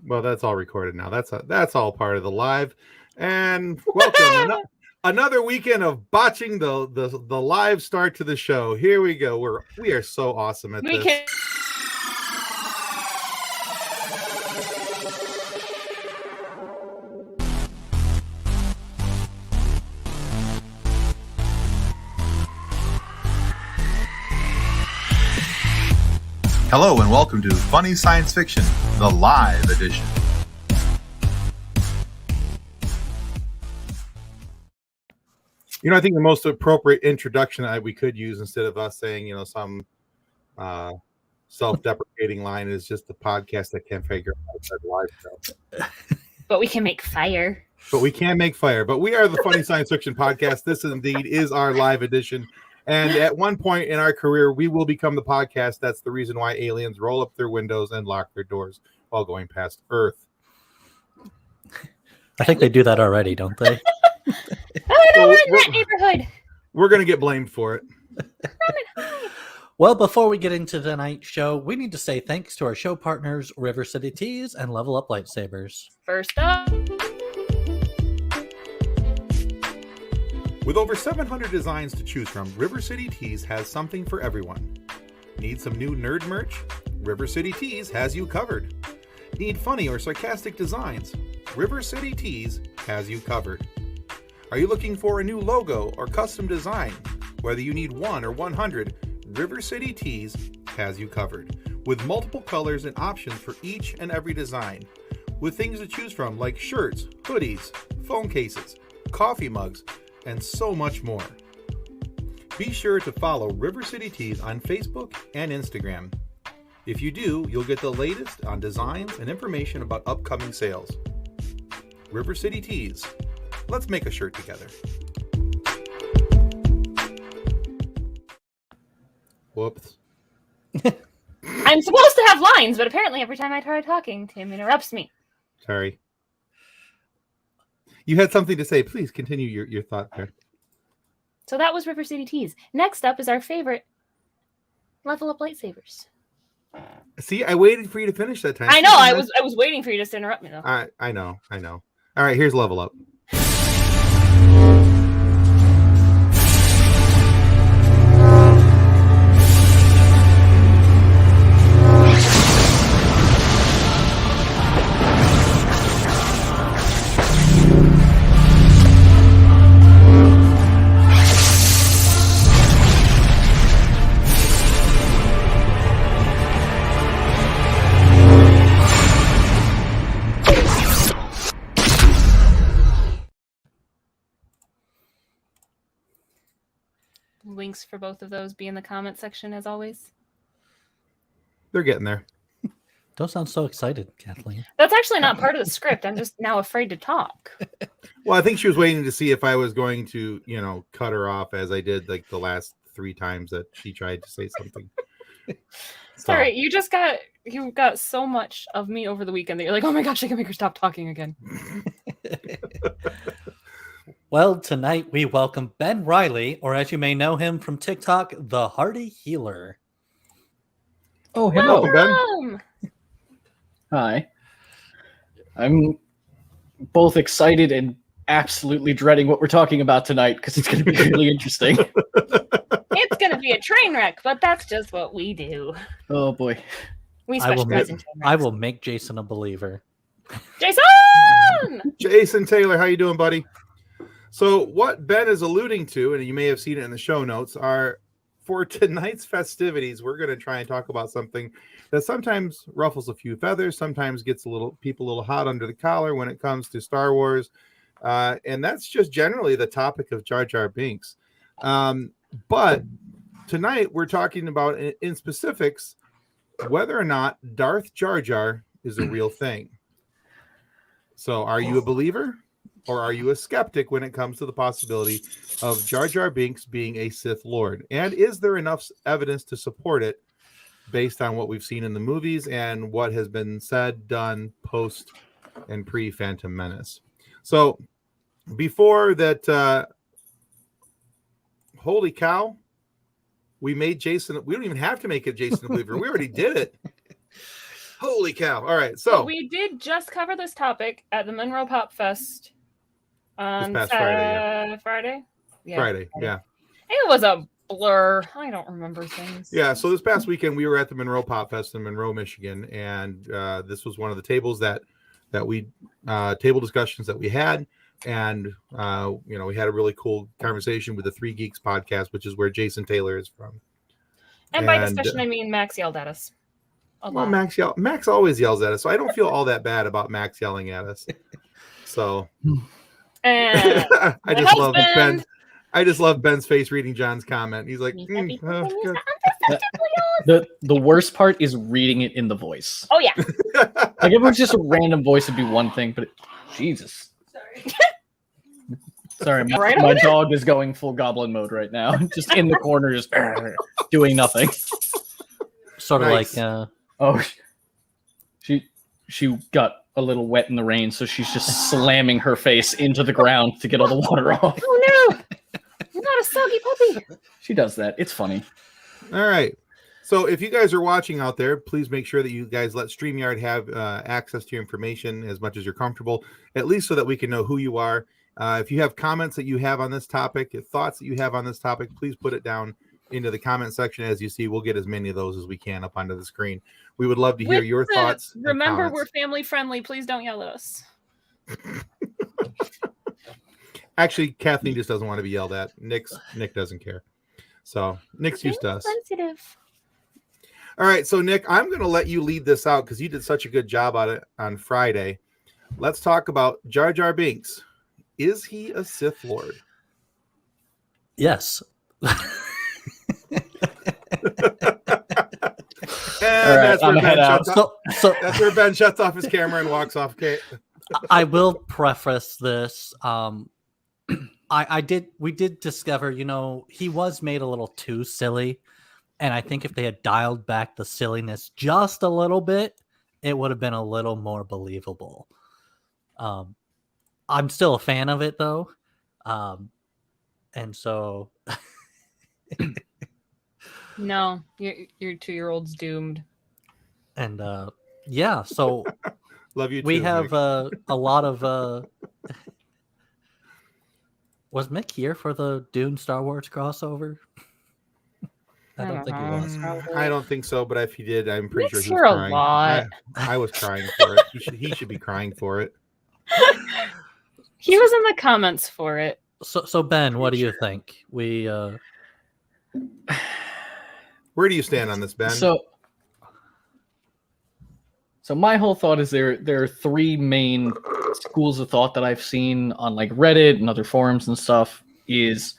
Well, that's all recorded now. That's all part of the live. And welcome another weekend of botching the live start to the show. Here we go. We are so awesome at this. Hello and welcome to Funny Science Fiction, the live edition. You know, I think the most appropriate introduction that we could use instead of us saying, some self-deprecating line is just the podcast that can't figure out the live show. But we can make fire. But we can make fire. But we are the Funny Science Fiction podcast. This indeed is our live edition. And at one point in our career, we will become the podcast. That's the reason why aliens roll up their windows and lock their doors while going past Earth. I think they do that already, don't they? We're in that neighborhood. We're going to get blamed for it. Well, before we get into tonight's show, we need to say thanks to our show partners, River City Tees and Level Up Lightsabers. First up. With over 700 designs to choose from, River City Tees has something for everyone. Need some new nerd merch? River City Tees has you covered. Need funny or sarcastic designs? River City Tees has you covered. Are you looking for a new logo or custom design? Whether you need 1 or 100, River City Tees has you covered. With multiple colors and options for each and every design. With things to choose from like shirts, hoodies, phone cases, coffee mugs, and so much more. Be sure to follow River City Tees on Facebook and Instagram. If you do, you'll get the latest on designs and information about upcoming sales. River City Tees. Let's make a shirt together. Whoops. I'm supposed to have lines, but apparently every time I try talking, Tim interrupts me. Sorry. You had something to say. Please continue your thought there. So that was River City Tees. Next up is our favorite Level Up Lightsabers. See, I waited for you to finish that time. I know. I was waiting for you just to interrupt me, though. I know. All right, here's Level Up. Links for both of those be in the comment section as always. They're getting there. Don't sound so excited, Kathleen. That's actually not part of the script. I'm just now afraid to talk. Well, I think she was waiting to see if I was going to, cut her off as I did like the last 3 times that she tried to say something. Sorry, you got so much of me over the weekend that you're like, oh my gosh, I can make her stop talking again. Well, tonight we welcome Ben Reilly, or as you may know him from TikTok, the Hardy Healer. Oh, hello. Welcome. Ben. Hi. I'm both excited and absolutely dreading what we're talking about tonight because it's going to be really interesting. It's going to be a train wreck, but that's just what we do. Oh, boy. We specialize in train wrecks. I will make Jason a believer. Jason Taylor, how you doing, buddy? So what Ben is alluding to, and you may have seen it in the show notes, are for tonight's festivities, we're going to try and talk about something that sometimes ruffles a few feathers, sometimes gets people a little hot under the collar when it comes to Star Wars. And that's just generally the topic of Jar Jar Binks. But tonight we're talking about in specifics whether or not Darth Jar Jar is a real thing. So are you a believer? Or are you a skeptic when it comes to the possibility of Jar Jar Binks being a Sith Lord? And is there enough evidence to support it based on what we've seen in the movies and what has been said, done, post, and pre-Phantom Menace? So before that, holy cow, we made Jason. We don't even have to make it Jason a believer. We already did it. Holy cow! All right, So so we did just cover this topic at the Monroe Pop Fest on past Friday, Friday. Yeah, Friday, yeah. It was a blur. I don't remember things. Yeah, so this past weekend we were at the Monroe Pop Fest in Monroe, Michigan, and this was one of the tables that we table discussions that we had, and we had a really cool conversation with the Three Geeks podcast, which is where Jason Taylor is from. And by discussion, I mean Max yelled at us. Well, Max always yells at us, so I don't feel all that bad about Max yelling at us. So And I just love Ben. I just love Ben's face reading John's comment. He's like, good. The worst part is reading it in the voice. Oh yeah. Like if it was just a random voice, it'd be one thing, but Jesus. Sorry, my dog is going full goblin mode right now. Just in the corner, just doing nothing. Sort of Nice. like she got a little wet in the rain, so she's just slamming her face into the ground to get all the water off. Oh no! You're not a soggy puppy. She does that. It's funny. All right. So if you guys are watching out there, please make sure that you guys let StreamYard have access to your information as much as you're comfortable, at least so that we can know who you are. If you have comments that you have on this topic, thoughts that you have on this topic, please put it down into the comment section. As you see, we'll get as many of those as we can up onto the screen. We would love to hear your thoughts. Remember, we're family friendly. Please don't yell at us. Actually, Kathleen just doesn't want to be yelled at. Nick doesn't care. So Nick's used to us. Sensitive. All right, so Nick, I'm going to let you lead this out because you did such a good job on it on Friday. Let's talk about Jar Jar Binks. Is he a Sith Lord? yes. That's where Ben So shuts off his camera and walks off. Okay. I will preface this. We did discover, he was made a little too silly. And I think if they had dialed back the silliness just a little bit, it would have been a little more believable. I'm still a fan of it though. And so No, your 2-year-old's doomed. And yeah, so love you too, we have Nick. a lot of was Mick here for the Dune Star Wars crossover? I don't think he was. I don't think so, but if he did, I'm pretty Mick's sure he was here a crying. lot. I was crying for it. He should be crying for it. He was in the comments for it. So Ben, what do you think? We Where do you stand on this, Ben? So my whole thought is there are three main schools of thought that I've seen on like Reddit and other forums and stuff. There's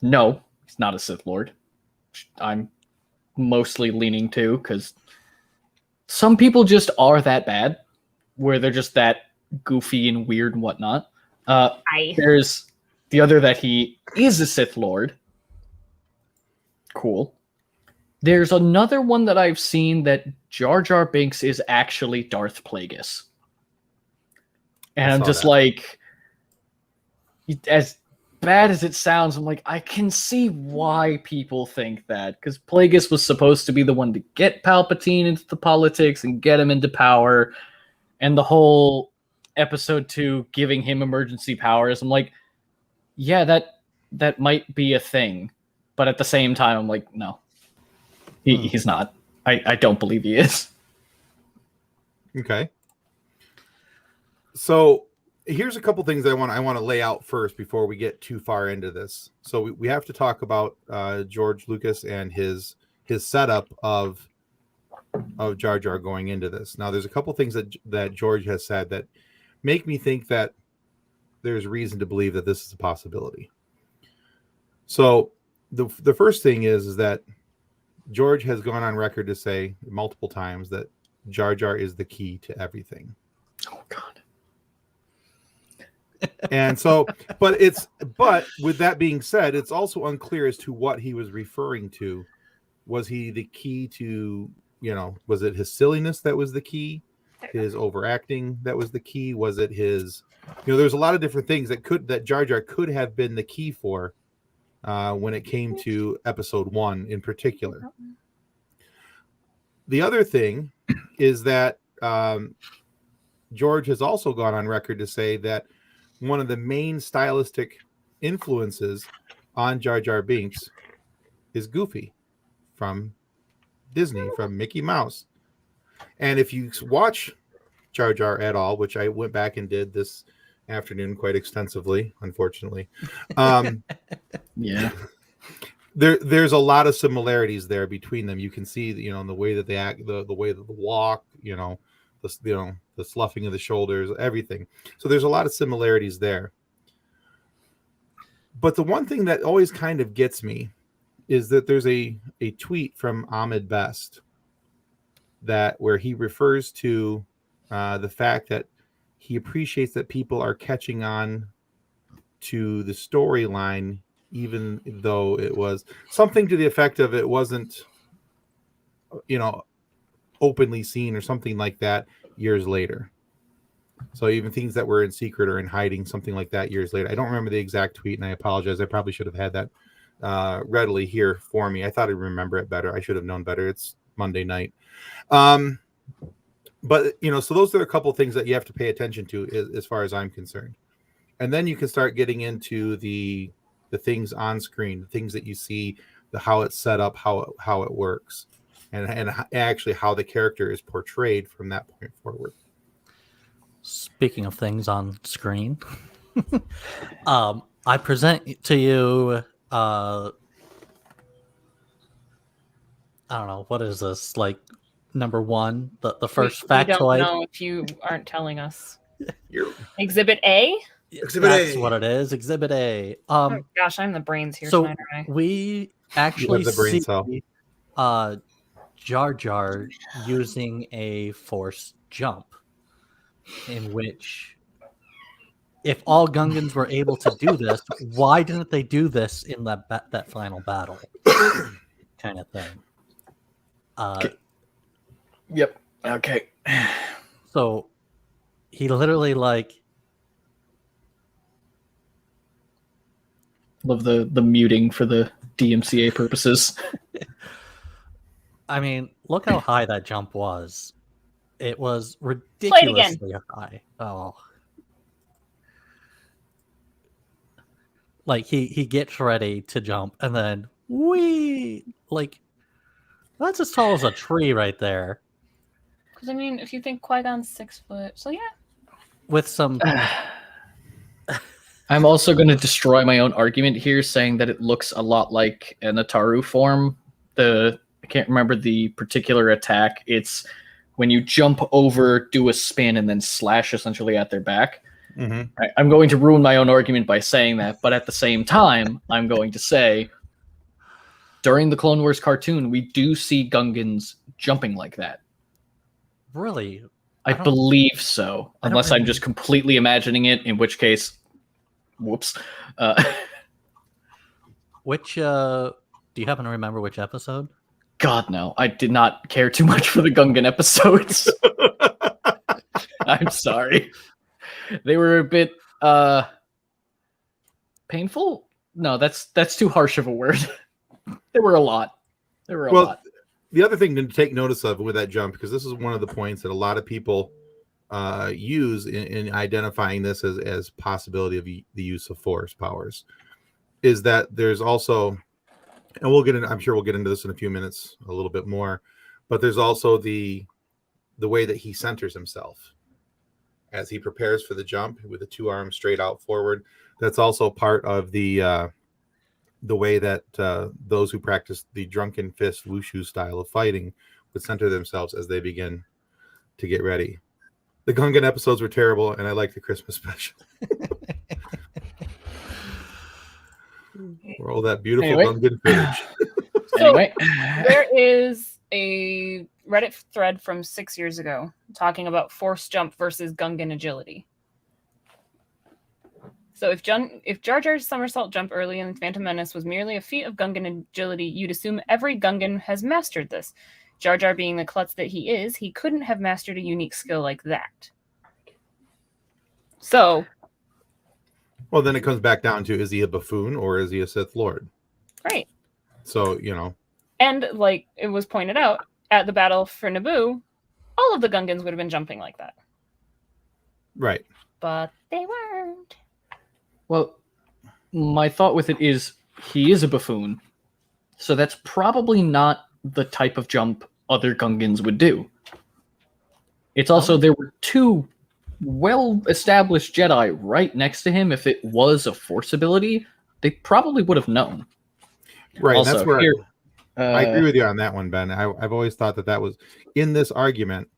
no, he's not a Sith Lord. I'm mostly leaning to because some people just are that bad, where they're just that goofy and weird and whatnot. There's the other that he is a Sith Lord. Cool. There's another one that I've seen that Jar Jar Binks is actually Darth Plagueis. And I'm just like, as bad as it sounds, I'm like, I can see why people think that. Because Plagueis was supposed to be the one to get Palpatine into the politics and get him into power. And the whole episode 2 giving him emergency powers. I'm like, yeah, that might be a thing. But at the same time, I'm like, no. He's not. I don't believe he is. Okay. So here's a couple things I want to lay out first before we get too far into this. So we have to talk about George Lucas and his setup of Jar Jar going into this. Now, there's a couple things that George has said that make me think that there's reason to believe that this is a possibility. So the first thing is that George has gone on record to say multiple times that Jar Jar is the key to everything. Oh God. And so, but with that being said, it's also unclear as to what he was referring to. Was he the key to, was it his silliness that was the key? His overacting that was the key? Was it his, there's a lot of different things that Jar Jar could have been the key for when it came to episode 1 in particular. the other thing is that George has also gone on record to say that one of the main stylistic influences on Jar Jar Binks is Goofy from Disney, from Mickey Mouse. And if you watch Jar Jar at all, which I went back and did this afternoon quite extensively, unfortunately, Yeah. there's a lot of similarities there between them. You can see, in the way that they act, the way that they walk, the sloughing of the shoulders, everything. So there's a lot of similarities there. But the one thing that always kind of gets me is that there's a tweet from Ahmed Best where he refers to the fact that he appreciates that people are catching on to the storyline, even though it was something to the effect of it wasn't, openly seen or something like that years later. So even things that were in secret or in hiding, something like that years later. I don't remember the exact tweet, and I apologize. I probably should have had that readily here for me. I thought I'd remember it better. I should have known better. It's Monday night. But, so those are a couple of things that you have to pay attention to as far as I'm concerned. And then you can start getting into the things on screen, the things that you see, how it's set up, how it works, and actually how the character is portrayed from that point forward. Speaking of things on screen, I present to you, I don't know, what is this, like number one, the first factoid? We don't know if you aren't telling us. Exhibit A? That's what it is. Exhibit A. Oh gosh, I'm the brains here. So tonight, aren't I? we actually see Jar Jar using a force jump, in which, if all Gungans were able to do this, why didn't they do this in that final battle? Kind of thing. Okay. Yep. Okay. So he literally love the muting for the DMCA purposes. I mean, look how high that jump was. It was ridiculously high. Oh. Like he gets ready to jump and then that's as tall as a tree right there. Because I mean, if you think Qui-Gon's 6 foot, so yeah. With some I'm also going to destroy my own argument here, saying that it looks a lot like an Ataru form. I can't remember the particular attack. It's when you jump over, do a spin, and then slash essentially at their back. Mm-hmm. I'm going to ruin my own argument by saying that, but at the same time, I'm going to say, during the Clone Wars cartoon, we do see Gungans jumping like that. Really? I believe so, unless I'm just completely imagining it, in which case, whoops. Which, do you happen to remember which episode? God, no. I did not care too much for the Gungan episodes. I'm sorry. They were a bit painful? No, that's too harsh of a word. There were a lot. A lot. The other thing to take notice of with that jump, because this is one of the points that a lot of people use in identifying this as possibility of the use of force powers, is that there's also, and I'm sure we'll get into this in a few minutes a little bit more, but there's also the way that he centers himself as he prepares for the jump with the two arms straight out forward. That's also part of the way that those who practice the drunken fist wushu style of fighting would center themselves as they begin to get ready. The Gungan episodes were terrible, and I like the Christmas special. All that beautiful Gungan footage. So there is a Reddit thread from 6 years ago talking about force jump versus Gungan agility. So if Jar Jar's somersault jump early in Phantom Menace was merely a feat of Gungan agility, you'd assume every Gungan has mastered this. Jar Jar being the klutz that he is, he couldn't have mastered a unique skill like that. So... Well, then it comes back down to, is he a buffoon or is he a Sith Lord? Right. So, And like it was pointed out, at the battle for Naboo, all of the Gungans would have been jumping like that. Right. But they weren't. Well, my thought with it is he is a buffoon, so that's probably not the type of jump other Gungans would do. It's also there were two well-established Jedi right next to him. If it was a Force ability, they probably would have known. Right. Also, That's where here, I agree with you on that one, Ben. I've always thought that was in this argument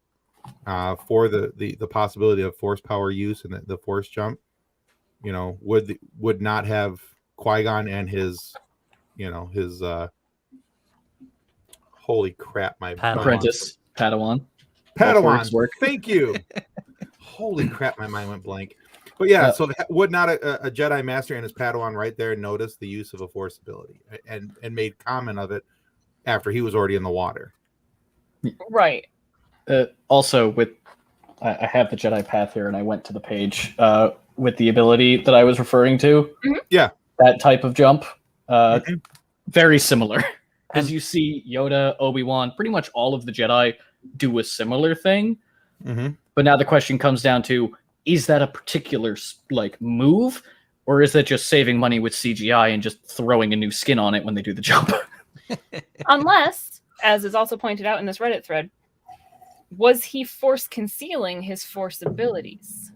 for the possibility of Force power use and the Force jump. You know, would not have Qui-Gon and his holy crap, my apprentice Padawan. Padawan. Work. Thank you. Holy crap, my mind went blank. But yeah, so would not a Jedi Master and his Padawan right there notice the use of a Force ability and made comment of it after he was already in the water? Right. Also, I have the Jedi Path here, and I went to the page with the ability that I was referring to. Mm-hmm. Yeah, that type of jump, very similar. As you see, Yoda, Obi-Wan, pretty much all of the Jedi do a similar thing. Mm-hmm. But now the question comes down to: is that a particular move, or is that just saving money with CGI and just throwing a new skin on it when they do the jump? Unless, as is also pointed out in this Reddit thread, was he Force concealing his Force abilities?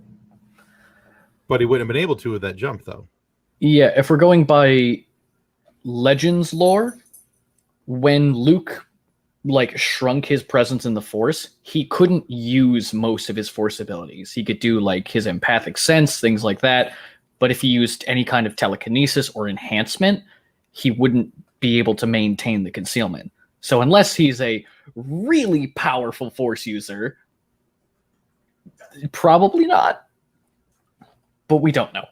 But he wouldn't have been able to with that jump, though. Yeah, if we're going by Legends lore, when Luke shrunk his presence in the Force, he couldn't use most of his Force abilities. He could do his empathic sense, things like that. But if he used any kind of telekinesis or enhancement, he wouldn't be able to maintain the concealment. So unless he's a really powerful Force user, probably not. But we don't know.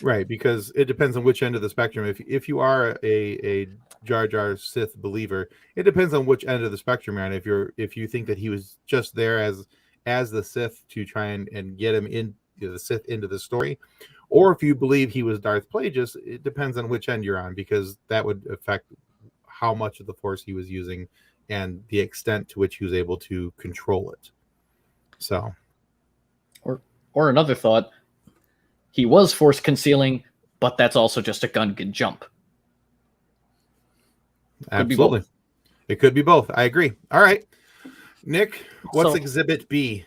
Right, because it depends on which end of the spectrum. If you are a Jar Jar Sith believer, it depends on which end of the spectrum you're on. If you think that he was just there as the Sith to try and get him in the Sith into the story, or if you believe he was Darth Plagueis, it depends on which end you're on, because that would affect how much of the Force he was using and the extent to which he was able to control it. So, or another thought, he was Force concealing, but that's also just a Gungan jump. Absolutely. It could be both. I agree. All right. Nick, what's Exhibit B?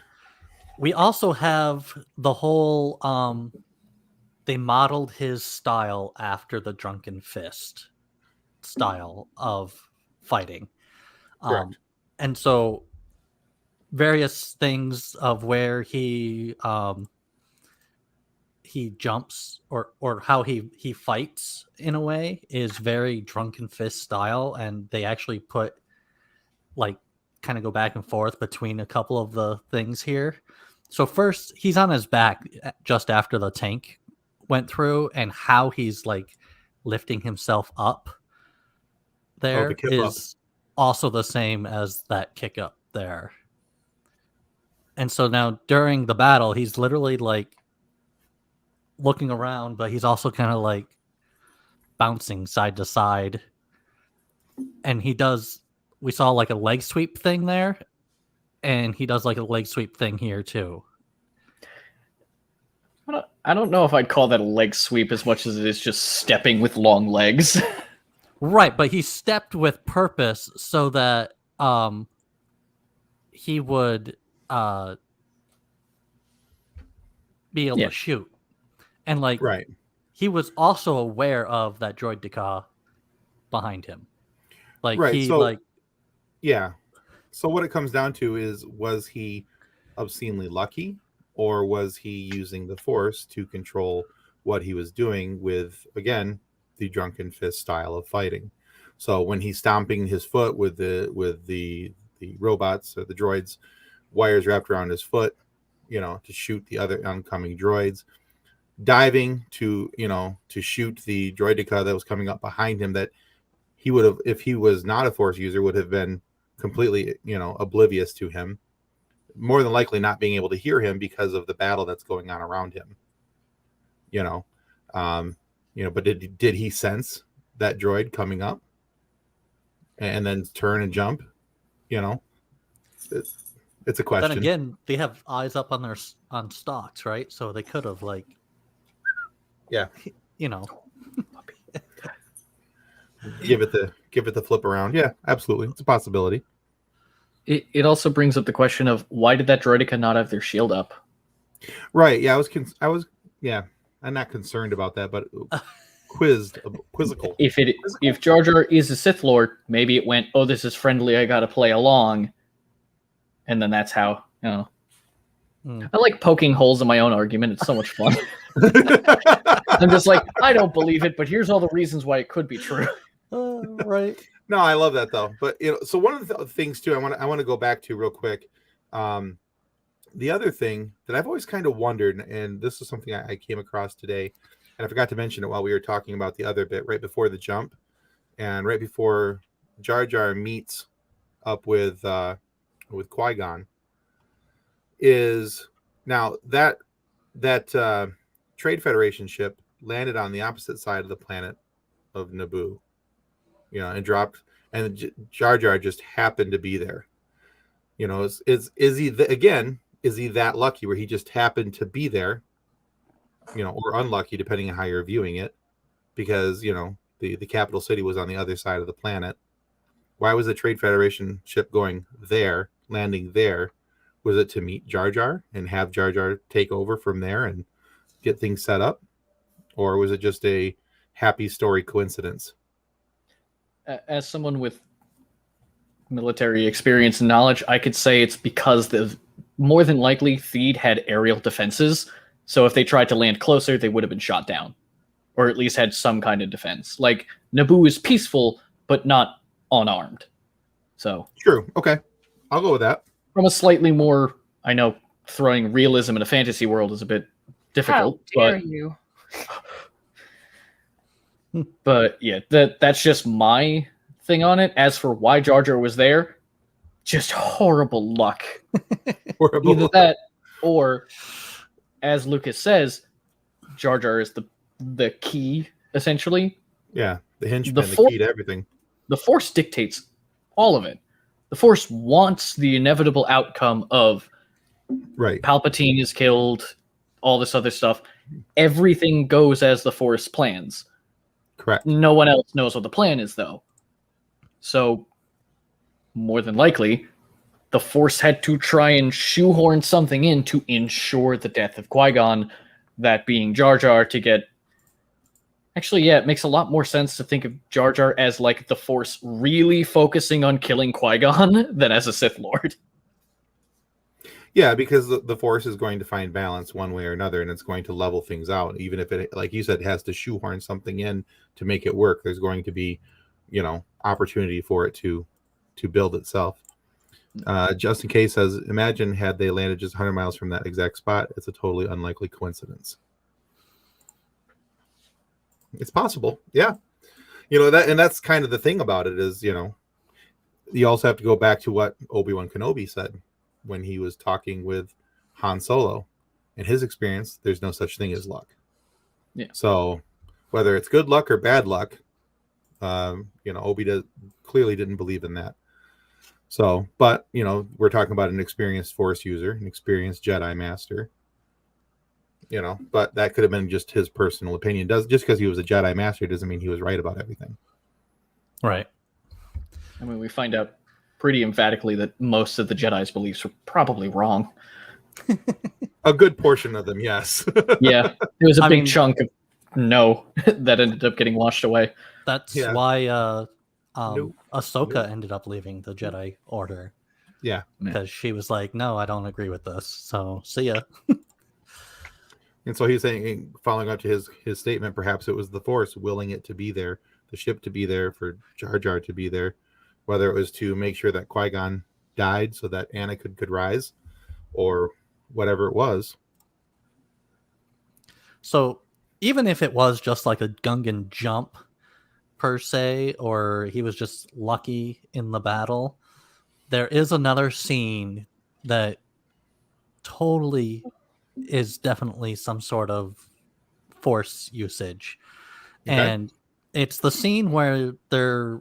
We also have the whole they modeled his style after the Drunken Fist style of fighting. And so various things of where he jumps or how he fights in a way is very Drunken Fist style, and they actually put kind of go back and forth between a couple of the things here. So first he's on his back just after the tank went through, and how he's lifting himself up there is also the same as that kick up there. And so now during the battle, he's literally looking around, but he's also kind of bouncing side to side. And we saw a leg sweep thing there, and he does a leg sweep thing here too. I don't know if I'd call that a leg sweep as much as it is just stepping with long legs. Right, but he stepped with purpose so that he would be able to shoot. And he was also aware of that droid Daka behind him. Yeah. So what it comes down to is, was he obscenely lucky, or was he using the Force to control what he was doing with, again, the Drunken Fist style of fighting? So when he's stomping his foot with the robots or the droids, wires wrapped around his foot, to shoot the other oncoming droids, diving to shoot the droideka that was coming up behind him, that he would have, if he was not a Force user, would have been completely oblivious to him, more than likely not being able to hear him because of the battle that's going on around him. But did he sense that droid coming up and then turn and jump. You know, it's a question. Then again, they have eyes up on on stalks, right? So they could have Yeah. you know, give it the flip around. Yeah, absolutely, it's a possibility. It also brings up the question of why did that droideka not have their shield up? Right. Yeah, yeah, I'm not concerned about that, but quizzical. If Jar Jar is a Sith Lord, maybe it went, oh, this is friendly, I gotta play along. And then that's how, I like poking holes in my own argument. It's so much fun. I'm just like, I don't believe it, but here's all the reasons why it could be true. right. No, I love that though. But so one of the things too, I want to go back to real quick. The other thing that I've always kind of wondered, and this is something I came across today, and I forgot to mention it while we were talking about the other bit right before the jump, and right before Jar Jar meets up with Qui-Gon, is now that Trade Federation ship landed on the opposite side of the planet of Naboo, and dropped, and Jar Jar just happened to be there. Is he is he that lucky where he just happened to be there, or unlucky depending on how you're viewing it, because the capital city was on the other side of the planet. Why was the Trade Federation ship going there, landing there? Was it to meet Jar Jar and have Jar Jar take over from there and get things set up, or was it just a happy story coincidence? As someone with military experience and knowledge, I could say it's because more than likely Theed had aerial defenses, so if they tried to land closer, they would have been shot down, or at least had some kind of defense. Like, Naboo is peaceful, but not unarmed. So true. Okay, I'll go with that. From a slightly more, I know throwing realism in a fantasy world is a bit difficult. How dare you? But yeah, that's just my thing on it. As for why Jar Jar was there, just horrible luck. Horrible Either luck. that, or as Lucas says, Jar Jar is the key, essentially. Yeah, the hinge pin, the key to everything. The Force dictates all of it. The Force wants the inevitable outcome of right. Palpatine is killed, all this other stuff. Everything goes as the Force plans. Correct. No one else knows what the plan is, though. So, more than likely, the Force had to try and shoehorn something in to ensure the death of Qui-Gon, that being Jar Jar, to get... Actually, yeah, it makes a lot more sense to think of Jar Jar as like the Force really focusing on killing Qui-Gon than as a Sith Lord. Yeah, because the Force is going to find balance one way or another, and it's going to level things out. Even if it, like you said, has to shoehorn something in to make it work, there's going to be, opportunity for it to build itself. Justin K says, imagine had they landed just 100 miles from that exact spot. It's a totally unlikely coincidence. It's possible. Yeah. That's kind of the thing about it is, you also have to go back to what Obi-Wan Kenobi said when he was talking with Han Solo. In his experience, there's no such thing as luck. Yeah. So whether it's good luck or bad luck, Obi clearly didn't believe in that. So, but, we're talking about an experienced Force user, an experienced Jedi Master. But that could have been just his personal opinion. Just because he was a Jedi Master doesn't mean he was right about everything. Right. I mean, we find out pretty emphatically that most of the Jedi's beliefs were probably wrong. A good portion of them, yes. Yeah, there was a big chunk of no that ended up getting washed away. That's why Ahsoka ended up leaving the Jedi Order. Yeah. Because she was like, no, I don't agree with this. So, see ya. And so he's saying, following up to his statement, perhaps it was the Force willing it to be there, the ship to be there, for Jar Jar to be there, whether it was to make sure that Qui-Gon died so that Anakin could rise, or whatever it was. So even if it was just like a Gungan jump per se, or he was just lucky in the battle, there is another scene that totally is definitely some sort of Force usage. Okay. And it's the scene where they're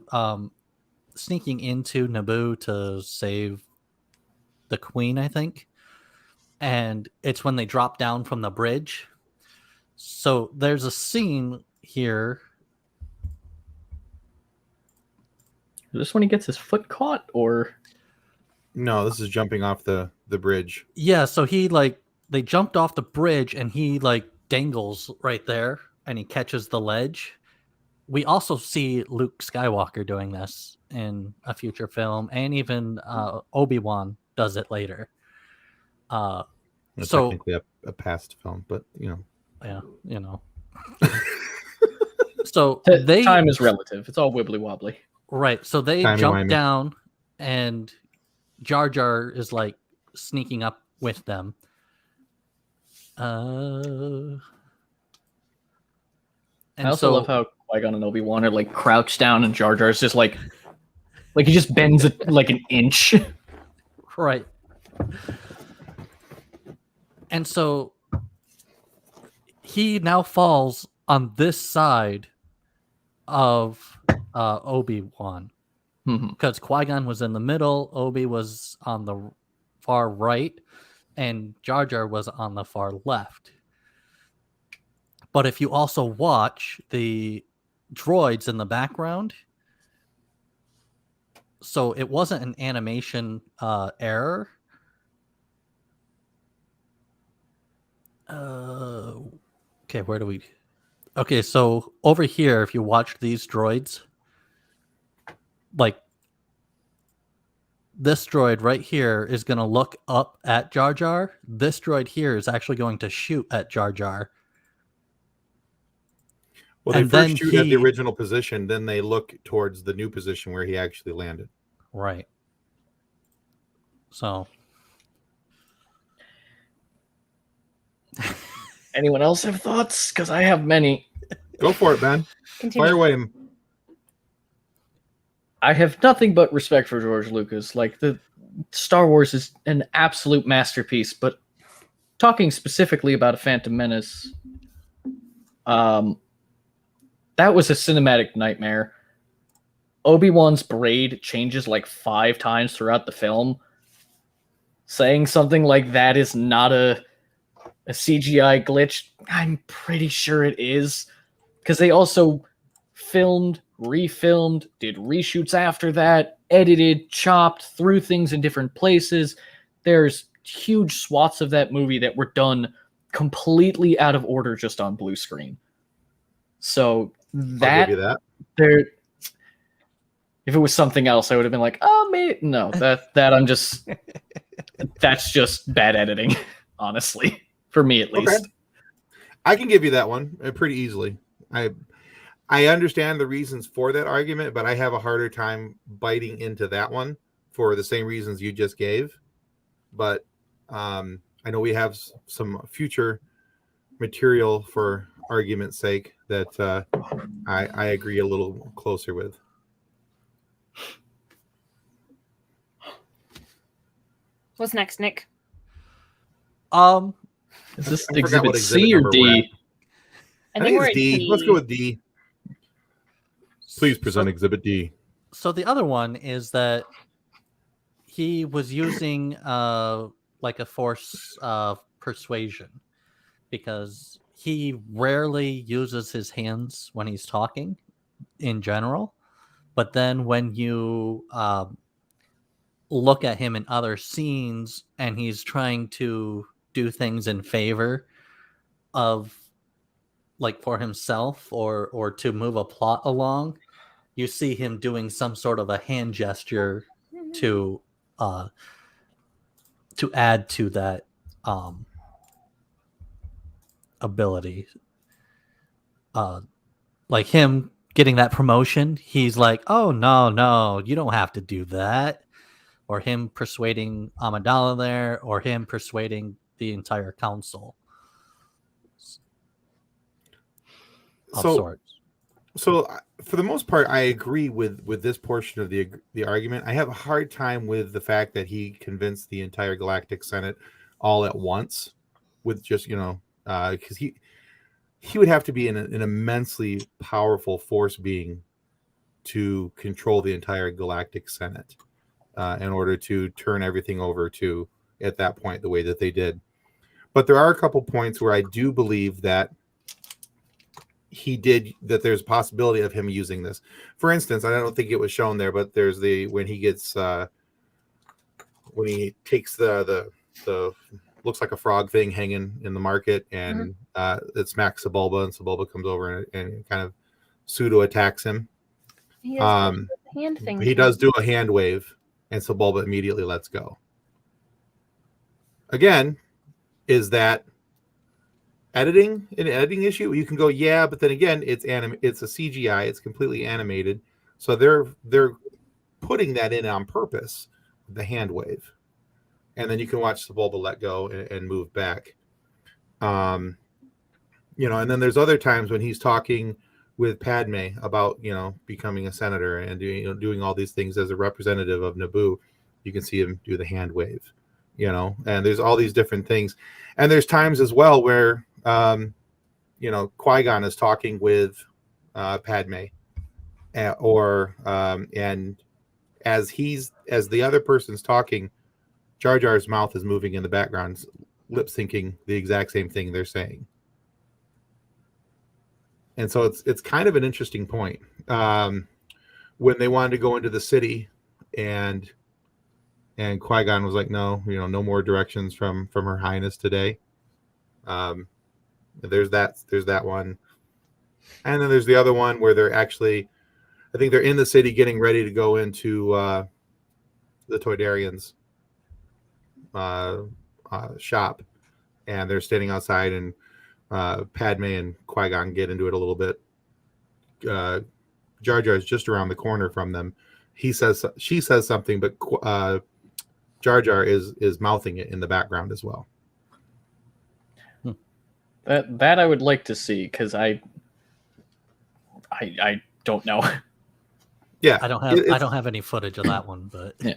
sneaking into Naboo to save the queen, I think. And it's when they drop down from the bridge. So there's a scene here. Is this when he gets his foot caught, or No, this is jumping off the bridge. Yeah, so they jumped off the bridge and he dangles right there and he catches the ledge. We also see Luke Skywalker doing this in a future film, and even Obi-Wan does it later. It's So technically a past film, but yeah, So they time is relative. It's all wibbly wobbly. right. So they jump down, and Jar Jar is sneaking up with them. And I also love how Qui-Gon and Obi-Wan are crouched down, and Jar Jar's just like he just bends it an inch. Right. And so he now falls on this side of Obi-Wan. Because Qui-Gon was in the middle, Obi was on the far right, and Jar Jar was on the far left. But if you also watch the droids in the background, so it wasn't an animation error. Okay, where do we... Okay, so over here, if you watch these droids, this droid right here is going to look up at Jar Jar. This droid here is actually going to shoot at Jar Jar. Well, they first shoot at the original position, then they look towards the new position where he actually landed. Right. So... Anyone else have thoughts? Because I have many. Go for it, Ben. Continue. Fire away. I have nothing but respect for George Lucas. The Star Wars is an absolute masterpiece, but talking specifically about A Phantom Menace, that was a cinematic nightmare. Obi-Wan's braid changes 5 times throughout the film. Saying something like that is not a CGI glitch, I'm pretty sure it is, because they also filmed, refilmed, did reshoots after that, edited, chopped, threw things in different places. There's huge swaths of that movie that were done completely out of order just on blue screen. So I'll give you that. If it was something else, I would have been like, oh, maybe no, that I'm just that's just bad editing, honestly. For me, at least. Okay. I can give you that one pretty easily. I understand the reasons for that argument, but I have a harder time biting into that one for the same reasons you just gave. But I know we have some future material for argument's sake that I agree a little closer with. What's next, Nick? Is this exhibit C or D? I think we're it's at D. D. Let's go with D. Please present exhibit D. So the other one is that he was using a force persuasion, because he rarely uses his hands when he's talking in general. But then when you look at him in other scenes and he's trying to do things in favor of for himself or to move a plot along, you see him doing some sort of a hand gesture to add to that ability. Him getting that promotion, he's like, oh no, you don't have to do that. Or him persuading Amidala there, or him persuading the entire council of sorts. So for the most part, I agree with this portion of the argument. I have a hard time with the fact that he convinced the entire Galactic Senate all at once with just, because he would have to be an immensely powerful force being to control the entire galactic Senate in order to turn everything over to, at that point, the way that they did. But there are a couple points where I do believe that there's a possibility of him using this. For instance, I don't think it was shown there, but there's when he takes the looks like a frog thing hanging in the market, and it smacks Sebulba, and Sebulba comes over and kind of pseudo attacks him. He has the hand thing. He does do a hand wave, and Sebulba immediately lets go. Again, is that an editing issue? You can go, yeah, but then again, it's a CGI, it's completely animated, so they're putting that in on purpose, the hand wave, and then you can watch Sebulba let go and move back. And then there's other times when he's talking with Padme about becoming a senator and doing all these things as a representative of Naboo. You can see him do the hand wave, and there's all these different things, and there's times as well where Qui-Gon is talking with Padme, and as the other person's talking, Jar Jar's mouth is moving in the background, lip syncing the exact same thing they're saying. And so it's kind of an interesting point. When they wanted to go into the city, and Qui-Gon was like, no more directions from Her Highness today. There's that one, and then there's the other one where they're actually, I think they're in the city getting ready to go into the Toydarians' shop, and they're standing outside, and Padme and Qui-Gon get into it a little bit. Jar Jar is just around the corner from them. She says something, but Jar Jar is mouthing it in the background as well. That I would like to see, because I don't know. Yeah, I don't have any footage of that one, but Yeah.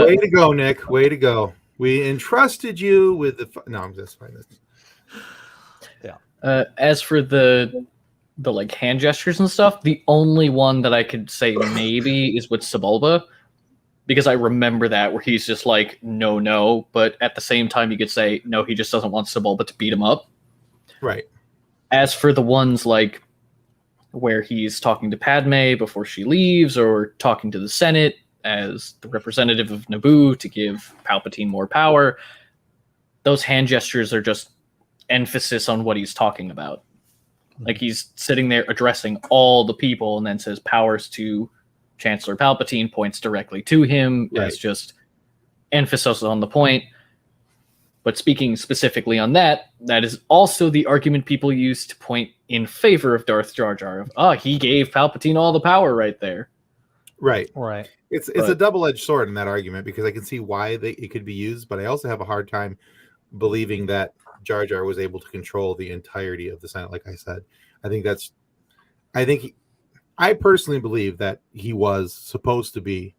Way to go, Nick. Way to go. We entrusted you with the. No, I'm just fine. yeah. As for the like hand gestures and stuff, the only one that I could say maybe is with Sebulba, because I remember that where he's just like no, but at the same time you could say no, he just doesn't want Sebulba to beat him up. Right. As for the ones like where he's talking to Padme before she leaves, or talking to the Senate as the representative of Naboo to give Palpatine more power, those hand gestures are just emphasis on what he's talking about. Like he's sitting there addressing all the people and then says powers to Chancellor Palpatine, points directly to him, Right. as just emphasis on the point. But speaking specifically on that is also the argument people use to point in favor of Darth Jar Jar. He gave Palpatine all the power right there. Right. right. It's a double-edged sword in that argument, because I can see why it could be used, but I also have a hard time believing that Jar Jar was able to control the entirety of the Senate. Like I said, I personally believe that he was supposed to be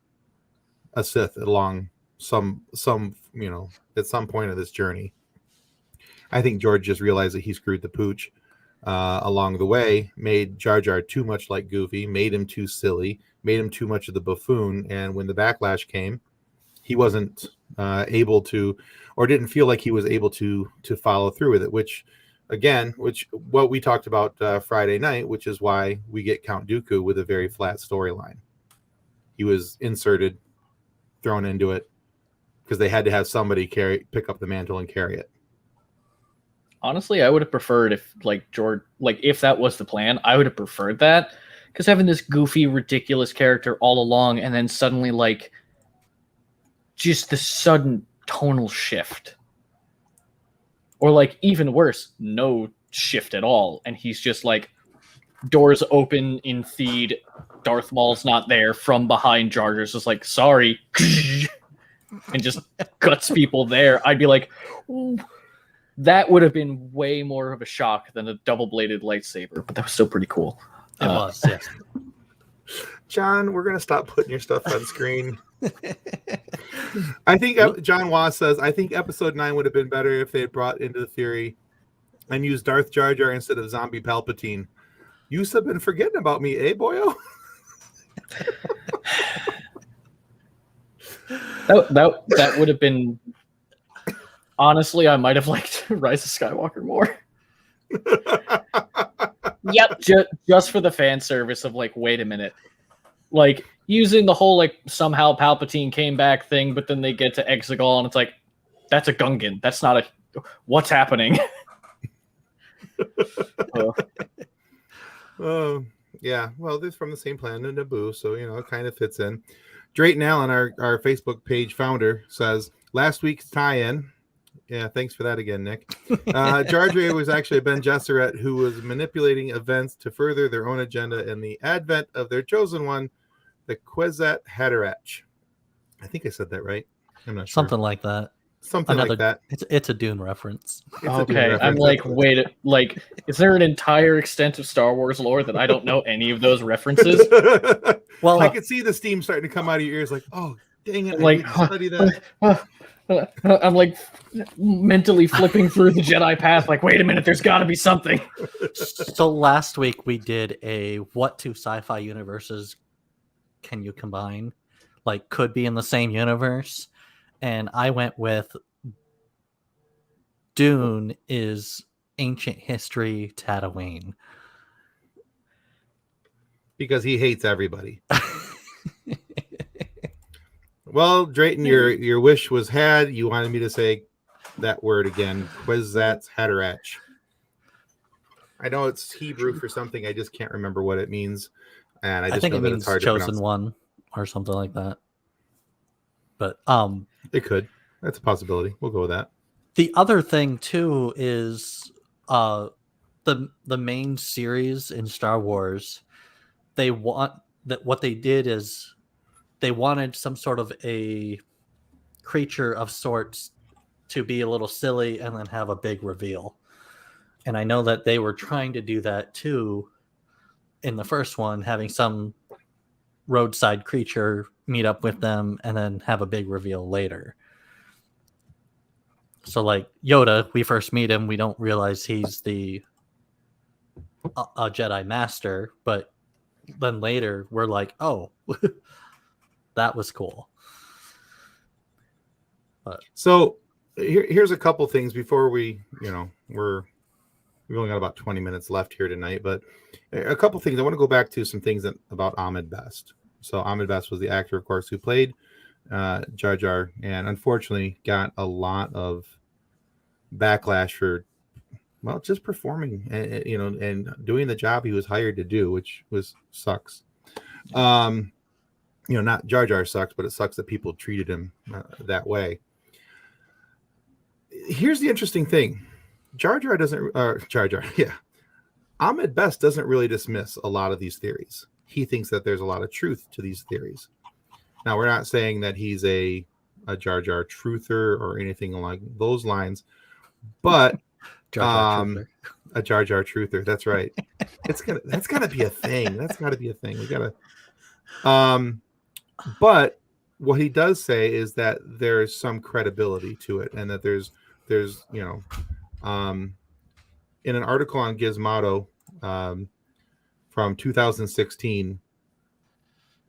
a Sith along some at some point of this journey. I think George just realized that he screwed the pooch along the way, made Jar Jar too much like Goofy, made him too silly, made him too much of the buffoon, and when the backlash came, he wasn't able to, or didn't feel like he was able to follow through with it, which what we talked about Friday night, which is why we get Count Dooku with a very flat storyline. He was inserted, thrown into it, because they had to have somebody pick up the mantle and carry it. Honestly, I would have preferred if if that was the plan, I would have preferred that, because having this goofy, ridiculous character all along, and then suddenly just the sudden tonal shift, or even worse, no shift at all, and he's just doors open in Theed, Darth Maul's not there, from behind Jar Jar's just sorry, and just cuts people there. I'd be like, ooh. That would have been way more of a shock than a double-bladed lightsaber, but that was still pretty cool. It was, yes. John, we're going to stop putting your stuff on screen. I think John Wass says, I think episode 9 would have been better if they had brought into the theory and used Darth Jar Jar instead of zombie Palpatine. You've been forgetting about me, eh, boyo? That would have been. Honestly, I might have liked Rise of Skywalker more. Yep. Just for the fan service of like, wait a minute, like using the whole like somehow Palpatine came back thing, but then they get to Exegol and it's like, that's a Gungan. That's not a. What's happening? Yeah. Well, this is from the same planet, Naboo, so it kind of fits in. Drayton Allen, our Facebook page founder, says last week's tie-in. Yeah, thanks for that again, Nick. Jar Jar was actually a Ben Gesserit who was manipulating events to further their own agenda in the advent of their chosen one, the Kwisatz Haderach. I think I said that right. I'm not sure. Something like that. Something like that. It's a Dune reference. Okay, I'm like, wait, like, is there an entire extent of Star Wars lore that I don't know any of those references? Well, I could see the steam starting to come out of your ears, like, oh, dang it, I need to study that. I'm like mentally flipping through the Jedi path, like, wait a minute, there's got to be something. So last week we did a what two sci-fi universes can you combine? Like, could be in the same universe. And I went with Dune is ancient history Tatooine. Because he hates everybody. Well, Drayton, your wish was had. You wanted me to say that word again. Kwisatz Haderach. I know it's Hebrew for something. I just can't remember what it means. And I think it means hard chosen one or something like that. But it could. That's a possibility. We'll go with that. The other thing too is the main series in Star Wars. They want that. What they did is they wanted some sort of a creature of sorts to be a little silly and then have a big reveal. And I know that they were trying to do that too in the first one, having some roadside creature meet up with them and then have a big reveal later. So like Yoda, we first meet him, we don't realize he's a Jedi Master, but then later we're like, oh, that was cool. But so here's a couple things before we've only got about 20 minutes left here tonight, but a couple things. I want to go back to some things about Ahmed Best. So Ahmed Best was the actor, of course, who played Jar Jar, and unfortunately got a lot of backlash for, well, just performing and doing the job he was hired to do, which sucks. Not Jar Jar sucks, but it sucks that people treated him that way. Here's the interesting thing. Ahmed Best doesn't really dismiss a lot of these theories. He thinks that there's a lot of truth to these theories. Now, we're not saying that he's a Jar Jar truther or anything along those lines, but a Jar Jar truther. That's right. That's gotta be a thing. That's gotta be a thing. We gotta. But what he does say is that there's some credibility to it, and that there's in an article on Gizmodo from 2016,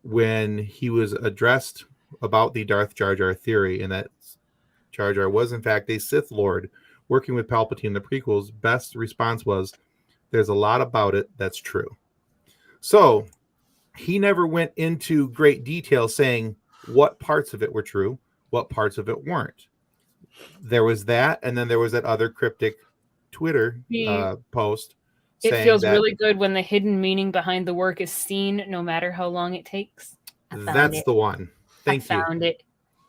when he was addressed about the Darth Jar Jar theory and that Jar Jar was in fact a Sith Lord working with Palpatine in the prequels, Best's response was, "There's a lot about it that's true." So he never went into great detail saying what parts of it were true, what parts of it weren't. There was that, and then there was that other cryptic Twitter post. It feels really good when the hidden meaning behind the work is seen, no matter how long it takes. That's the one. Thank you. Found it.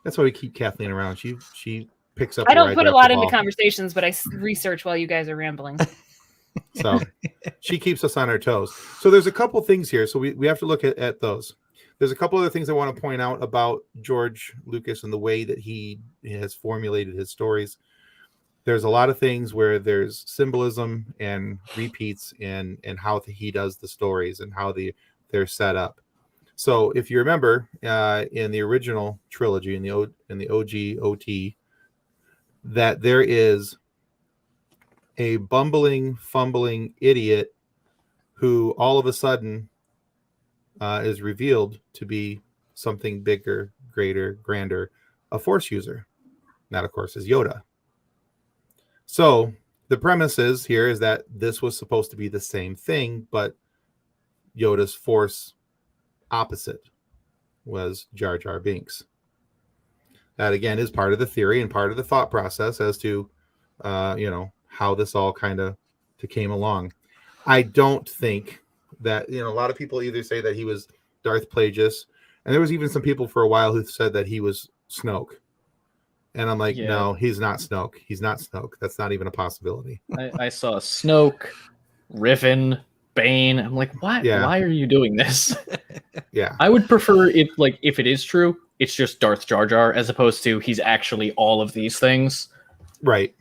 That's why we keep Kathleen around. She picks up. I don't put a lot into conversations, but I research while you guys are rambling. So she keeps us on our toes. So there's a couple things here. So we have to look at those. There's a couple other things I want to point out about George Lucas and the way that he has formulated his stories. There's a lot of things where there's symbolism and repeats in how he does the stories and how they're set up. So if you remember in the original trilogy, in the OG OT, that there is a bumbling, fumbling idiot who all of a sudden is revealed to be something bigger, greater, grander, a Force user. That, of course, is Yoda. So the premise is that this was supposed to be the same thing, but Yoda's Force opposite was Jar Jar Binks. That, again, is part of the theory and part of the thought process as to, how this all kind of came along. I don't think that, a lot of people either say that he was Darth Plagueis, and there was even some people for a while who said that he was Snoke. And I'm like, no, he's not Snoke. He's not Snoke. That's not even a possibility. I saw Snoke, Riven, Bane. I'm like, why? Yeah. Why are you doing this? Yeah. I would prefer if it is true, it's just Darth Jar Jar, as opposed to he's actually all of these things. Right.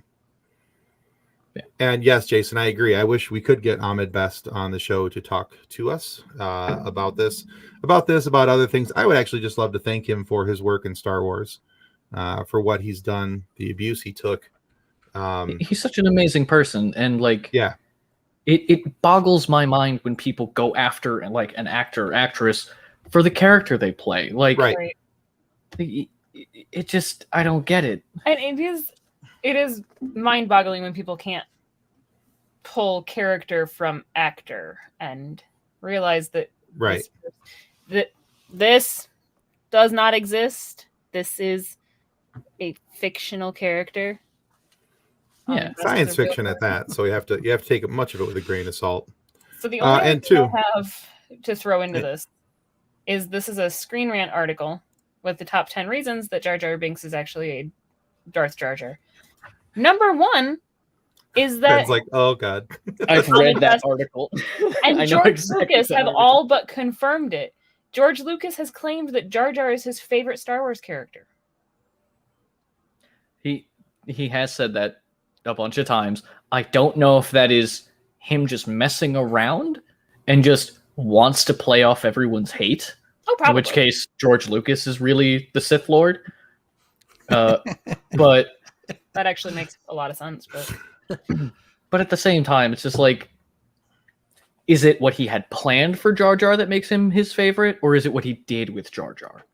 Yeah. And yes, Jason, I agree. I wish we could get Ahmed Best on the show to talk to us about other things. I would actually just love to thank him for his work in Star Wars. For what he's done, the abuse he took. He's such an amazing person, and yeah, it boggles my mind when people go after an actor or actress for the character they play. Right. It just, I don't get it. And it is mind-boggling when people can't pull character from actor and realize that right this does not exist. This is a fictional character. Yeah, science fiction at that. So you have to take much of it with a grain of salt. So the only and thing two, I have to throw into this is a Screen Rant article with the top 10 reasons that Jar Jar Binks is actually a Darth Jar Jar. Number 1 is that it's like, oh god, I've read that article, and George Lucas have all but confirmed it. George Lucas has claimed that Jar Jar is his favorite Star Wars character. He has said that a bunch of times. I don't know if that is him just messing around and just wants to play off everyone's hate. Oh, probably. In which case, George Lucas is really the Sith Lord. But that actually makes a lot of sense. But at the same time, it's just is it what he had planned for Jar Jar that makes him his favorite, or is it what he did with Jar Jar?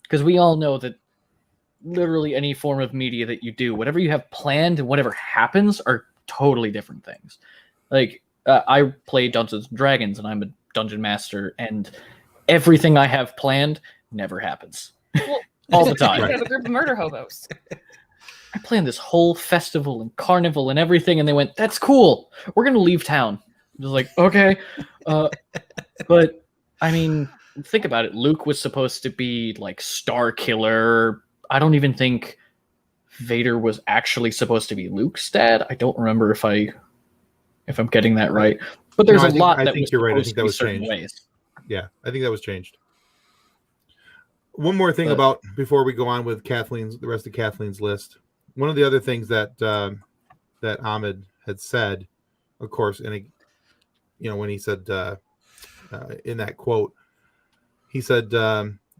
Because we all know that literally any form of media that you do, whatever you have planned and whatever happens are totally different things. I play Dungeons and Dragons, and I'm a dungeon master, and everything I have planned never happens. Well, all the time. You have a group of murder hobos. I planned this whole festival and carnival and everything, and they went, "That's cool. We're gonna leave town." I'm just like, okay, but I mean, think about it. Luke was supposed to be Star Killer. I don't even think Vader was actually supposed to be Luke's dad. I don't remember if I'm getting that right. But there's I think think you're right. I think that was certain changed. Ways. Yeah, I think that was changed. One more thing about before we go on with the rest of Kathleen's list. One of the other things that Ahmed had said, of course, and when he said in that quote, he said,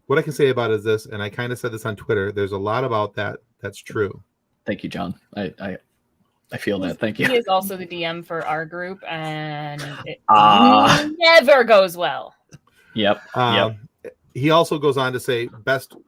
"What I can say about it is this," and I kind of said this on Twitter. There's a lot about that's true. Thank you, John. I feel that. Thank you. He is also the DM for our group, and it never goes well. Yep. He also goes on to say,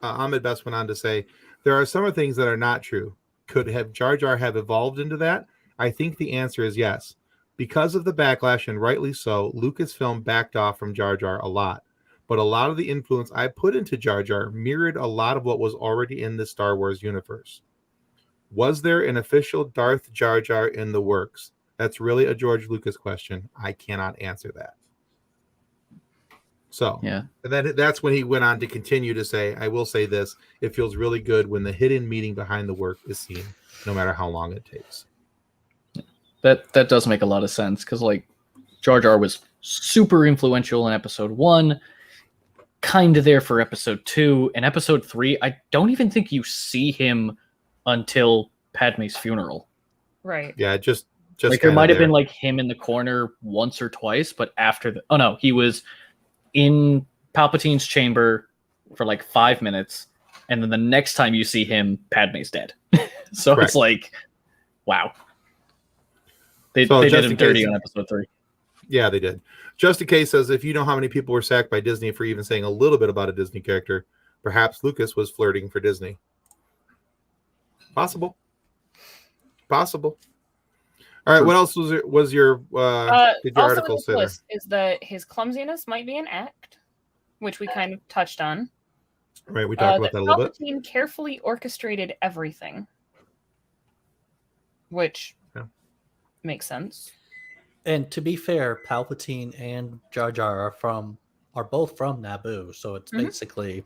Ahmed Best went on to say, there are some things that are not true. Could have Jar Jar have evolved into that? I think the answer is yes. Because of the backlash, and rightly so, Lucasfilm backed off from Jar Jar a lot. But a lot of the influence I put into Jar Jar mirrored a lot of what was already in the Star Wars universe. Was there an official Darth Jar Jar in the works? That's really a George Lucas question. I cannot answer that. So, yeah. And then that's when he went on to continue to say, I will say this, it feels really good when the hidden meaning behind the work is seen, no matter how long it takes. That does make a lot of sense, because Jar Jar was super influential in episode 1, kind of there for episode 2, and episode 3, I don't even think you see him until Padme's funeral. Right. Yeah, just there might have been him in the corner once or twice, but after he was in Palpatine's chamber for 5 minutes, and then the next time you see him, Padme's dead. So Correct. It's wow. They did him dirty on episode 3. Yeah, they did. Just in case says, if you know how many people were sacked by Disney for even saying a little bit about a Disney character, perhaps Lucas was flirting for Disney. Possible. All right, what else was your did your also article on say this there? list is that his clumsiness might be an act, which we kind of touched on. Right, we talked about that a little bit. Palpatine carefully orchestrated everything, which makes sense. And to be fair, Palpatine and Jar Jar are both from Naboo, so it's basically.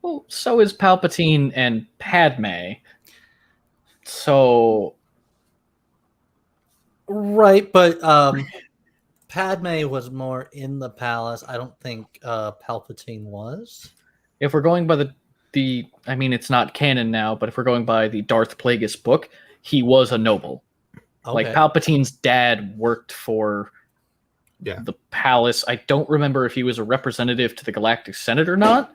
Well, so is Palpatine and Padme. So. Right, but Padme was more in the palace. I don't think Palpatine was. If we're going by the I mean, it's not canon now, but if we're going by the Darth Plagueis book, he was a noble. Okay. Like Palpatine's dad worked for the palace. I don't remember if he was a representative to the Galactic Senate or not,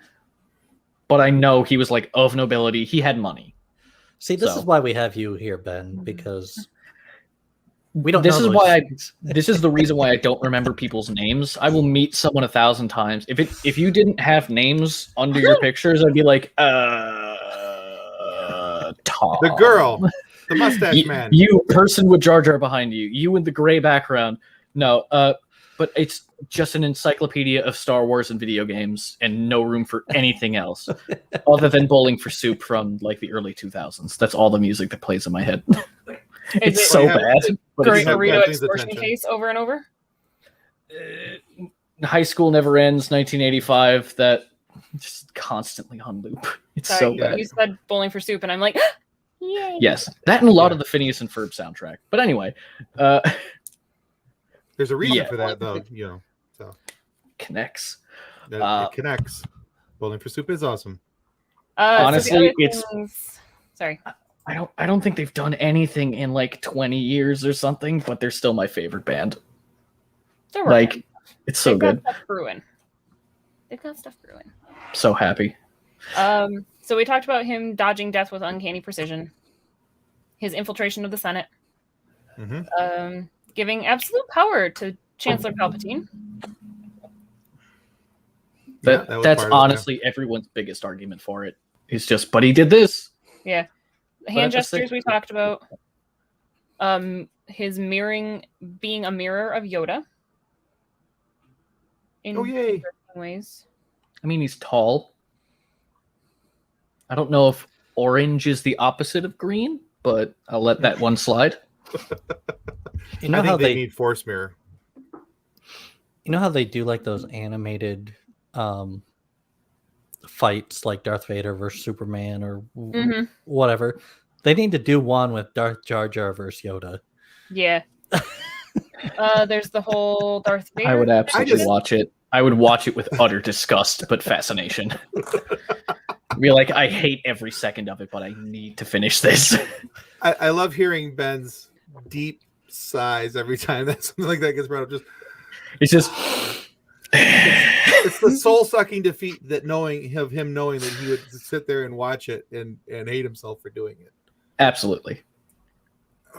but I know he was like of nobility. He had money. See, this is why we have you here, Ben, because we don't. This is the reason why I don't remember people's names. I will meet someone 1,000 times. If you didn't have names under your pictures, I'd be like, Tom. The girl, the mustache man. You person with Jar Jar behind you. You in the gray background. No, but it's just an encyclopedia of Star Wars and video games, and no room for anything else other than Bowling for Soup from like the early 2000s. That's all the music that plays in my head. It's so bad. Great burrito extortion case over and over. High School Never Ends, 1985. That just constantly on loop. It's so bad. You said Bowling for Soup, and I'm like, yay. Yes, that and a lot of the Phineas and Ferb soundtrack. But anyway, there's a reason for that, though. You know, so connects. It connects. Bowling for Soup is awesome. Honestly, sorry. I don't think they've done anything in like 20 years or something, but they're still my favorite band. Like, it's so good. They've got stuff brewing. So happy. So we talked about him dodging death with uncanny precision. His infiltration of the Senate. Giving absolute power to Chancellor Palpatine. That's honestly everyone's biggest argument for it. It's just, but he did this. Yeah. The hand gestures we talked about. His mirroring, being a mirror of Yoda. In yay. ways. I mean, he's tall. I don't know if orange is the opposite of green, but I'll let that one slide. You know I think they need Force Mirror. You know how they do like those animated fights like Darth Vader versus Superman or whatever? They need to do one with Darth Jar Jar versus Yoda. Yeah. There's the whole Darth Vader. I would absolutely watch it. I would watch it with utter disgust but fascination. Be like, I hate every second of it, but I need to finish this. I love hearing Ben's deep sighs every time that something like that gets brought up. It's just it's the soul-sucking defeat that him knowing that he would sit there and watch it and hate himself for doing it. Absolutely.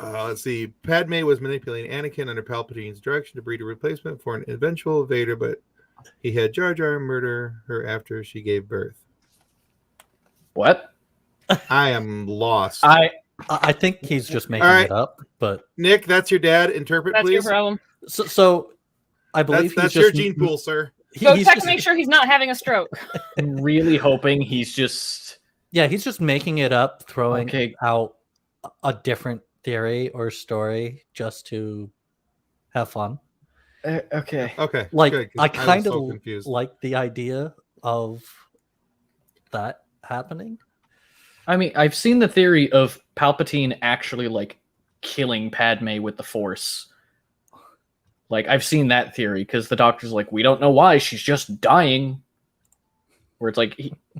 Let's see. Padme was manipulating Anakin under Palpatine's direction to breed a replacement for an eventual Vader, but he had Jar Jar murder her after she gave birth. What? I am lost. I think he's just making it up. But Nick, that's your dad. Interpret, that's please. Your problem. So I believe that's your gene pool, sir. Go check to make sure he's not having a stroke. I'm really hoping he's just. Yeah, he's just making it up, throwing out a different theory or story just to have fun. Okay. Like, good, I kind of like the idea of that happening. I mean, I've seen the theory of Palpatine actually like killing Padme with the Force. Like, I've seen that theory because the Doctor's like, we don't know why, she's just dying. Where it's like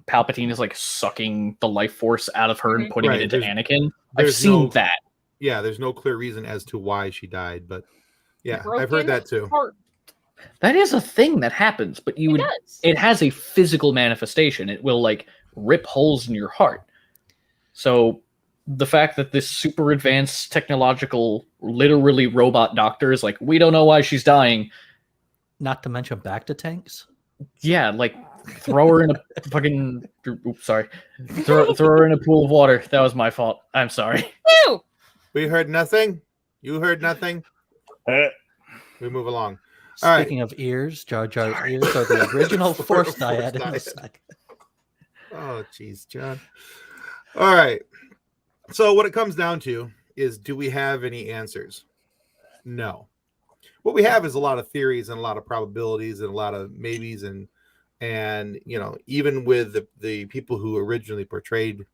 Palpatine is like sucking the life force out of her and putting it into Anakin. I've seen that. Yeah, there's no clear reason as to why she died, but yeah, I've heard that too. That is a thing that happens, but it has a physical manifestation. It will like rip holes in your heart. So the fact that this super advanced technological, literally robot doctor is like, we don't know why she's dying. Not to mention back to tanks. Yeah, like throw her in a fucking. Oops, sorry. Throw her in a pool of water. That was my fault. I'm sorry. Woo! We heard nothing. You heard nothing. We move along. All Speaking of ears, Jar Jar's ears are the original force dyad in the second. Oh, jeez, John. All right. So what it comes down to is, do we have any answers? No. What we have is a lot of theories and a lot of probabilities and a lot of maybes and even with the people who originally portrayed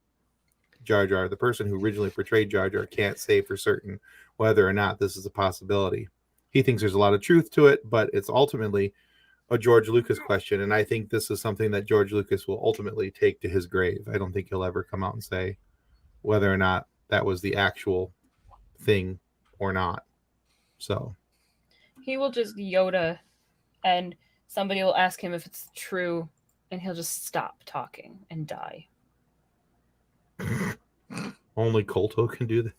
Jar Jar, the person who originally portrayed Jar Jar can't say for certain whether or not this is a possibility. He thinks there's a lot of truth to it, but it's ultimately a George Lucas question, and I think this is something that George Lucas will ultimately take to his grave. I don't think he'll ever come out and say whether or not that was the actual thing or not. So He will just Yoda, and somebody will ask him if it's true, and he'll just stop talking and die. only Colto can do that.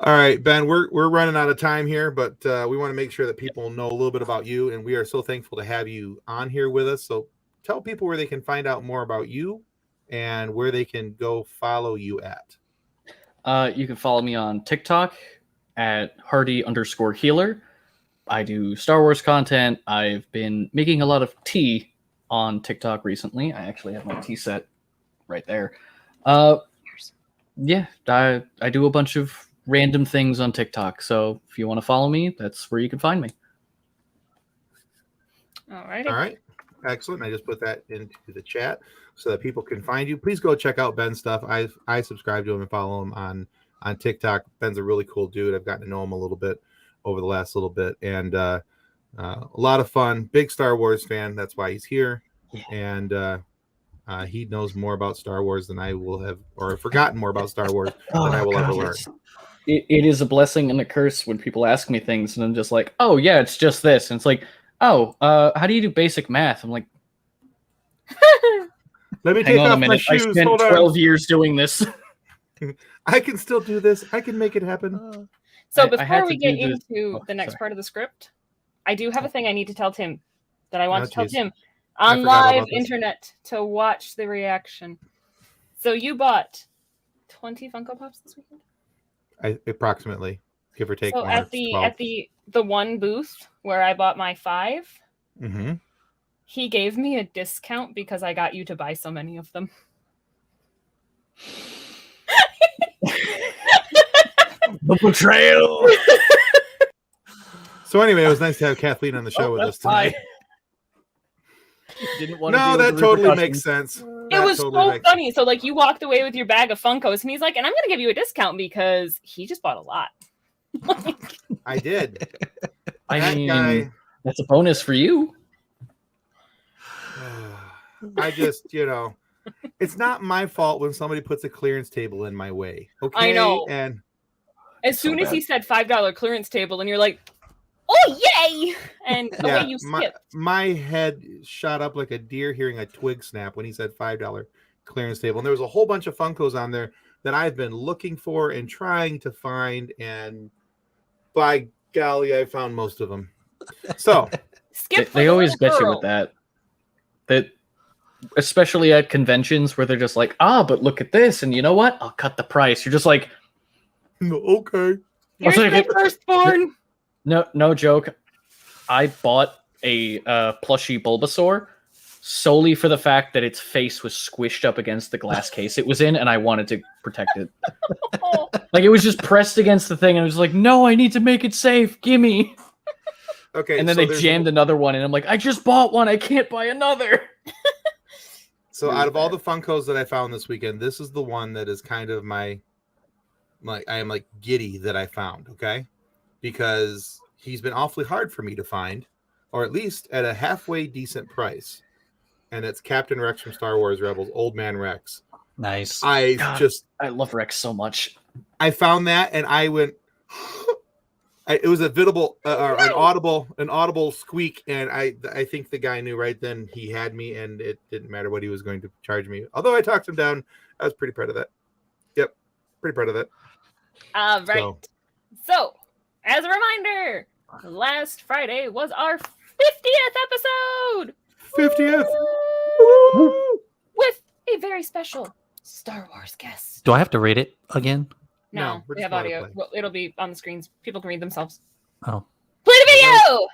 All right, Ben, we're running out of time here, but we want to make sure that people know a little bit about you, and we are so thankful to have you on here with us. So tell people where they can find out more about you and where they can go follow you at. You can follow me on TikTok at Hardy_healer. I do Star Wars content. I've been making a lot of tea on TikTok recently. I actually have my tea set right there. Yeah, I do a bunch of random things on TikTok. So if you want to follow me, that's where you can find me. All right. All right. Excellent. I just put that into the chat so that people can find you. Please go check out Ben's stuff. I subscribe to him and follow him on TikTok. Ben's a really cool dude. I've gotten to know him a little bit over the last little bit, and a lot of fun. Big Star Wars fan. That's why he's here. Yeah. And he knows more about Star Wars than I will have, or forgotten more about Star Wars than I will ever learn. It is a blessing and a curse when people ask me things, and I'm just like, oh yeah, it's just this, and it's like, oh, how do you do basic math? I'm like, let me hang take on a off my minute. I shoes. spent Hold 12 on. years doing this. I can still do this. I can make it happen. So I had before we to get do this- into oh, the next sorry. part of the script, I do have a thing I need to tell Tim that I want Oh, to tell geez. Tim I on forgot live about this. internet to watch the reaction. So you bought 20 Funko Pops this weekend? Approximately, give or take. So one at or the 12. at the one booth where I bought my 5, Mm-hmm. he gave me a discount because I got you to buy so many of them. The betrayal. So anyway, it was nice to have Kathleen on the show with us tonight. Didn't want to No, deal that with the totally repercussions. makes sense. It That was totally so makes funny. So like you walked away with your bag of Funkos, and he's like, "And I'm gonna give you a discount because he just bought a lot." I did. I That mean, guy. that's a bonus for you. I just, it's not my fault when somebody puts a clearance table in my way. Okay. I know. And As So soon as bad. he said $5 clearance table, and you're like, "Oh yay!" and away you skipped. my head shot up like a deer hearing a twig snap when he said $5 clearance table. And there was a whole bunch of Funkos on there that I've been looking for and trying to find. And by golly, I found most of them. So Skip. for They the always little get you girl. with that. That, especially at conventions where they're just like, but look at this, and you know what? I'll cut the price. You're just like, okay. Here's I'll take my it. firstborn. No joke. I bought a plushie Bulbasaur solely for the fact that its face was squished up against the glass case it was in, and I wanted to protect it. Oh, Like, it was just pressed against the thing, and I was like, no, I need to make it safe. Gimme. Okay. And then so they there's- jammed another one, and I'm like, I just bought one. I can't buy another. So It was out of all bad. the Funkos that I found this weekend, this is the one that is kind of I am like giddy that I found, okay? Because he's been awfully hard for me to find, or at least at a halfway decent price. And it's Captain Rex from Star Wars Rebels, Old Man Rex. Nice. I God. just I love Rex so much. I found that and I went It was a visible, an audible squeak, and I think the guy knew right then he had me, and it didn't matter what he was going to charge me. Although I talked him down, I was pretty proud of that. Yep, pretty proud of that. All right. So, as a reminder, last Friday was our 50th episode. 50th. With a very special Star Wars guest. Do I have to read it again? No, we're we just have gonna audio. play. Well, it'll be on the screens. People can read themselves. Oh. Play the video!